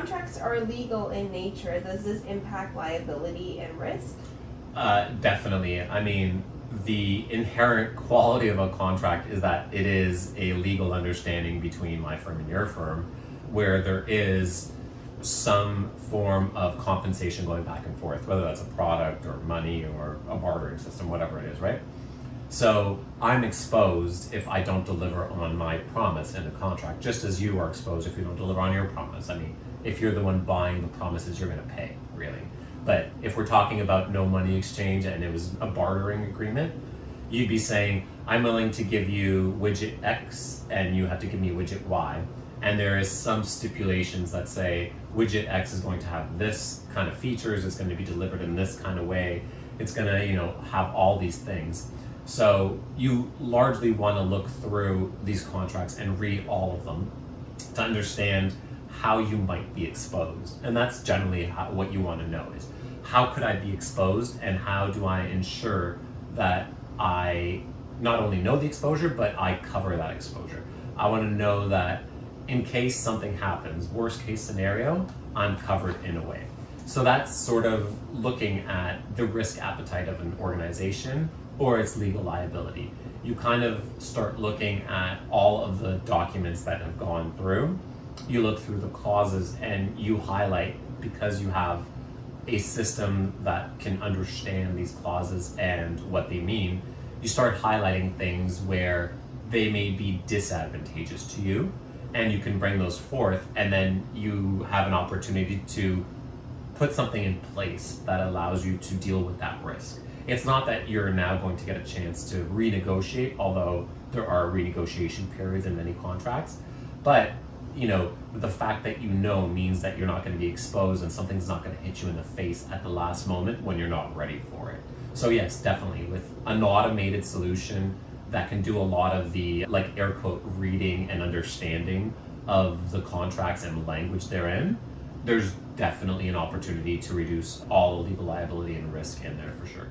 contracts are legal in nature, does this impact liability and risk? Definitely. I mean, the inherent quality of a contract is that it is a legal understanding between my firm and your firm, where there is some form of compensation going back and forth, whether that's a product or money or a bartering system, whatever it is, right? So I'm exposed if I don't deliver on my promise in the contract, just as you are exposed if you don't deliver on your promise. I mean, if you're the one buying the promises, you're going to pay, really. But if we're talking about no money exchange and it was a bartering agreement, you'd be saying, I'm willing to give you widget X and you have to give me widget Y. And there is some stipulations that say widget X is going to have this kind of features, it's going to be delivered in this kind of way, it's going to, have all these things. So you largely want to look through these contracts and read all of them to understand how you might be exposed. And that's generally what you want to know is, how could I be exposed and how do I ensure that I not only know the exposure, but I cover that exposure. I want to know that in case something happens, worst case scenario, I'm covered in a way. So that's sort of looking at the risk appetite of an organization or its legal liability. You kind of start looking at all of the documents that have gone through. You look through the clauses and you highlight, because you have a system that can understand these clauses and what they mean, you start highlighting things where they may be disadvantageous to you, and you can bring those forth, and then you have an opportunity to put something in place that allows you to deal with that risk. It's not that you're now going to get a chance to renegotiate, although there are renegotiation periods in many contracts, but the fact that means that you're not going to be exposed and something's not going to hit you in the face at the last moment when you're not ready for it. So yes, definitely, with an automated solution that can do a lot of the air quote reading and understanding of the contracts and language therein, there's definitely an opportunity to reduce all legal liability and risk in there for sure.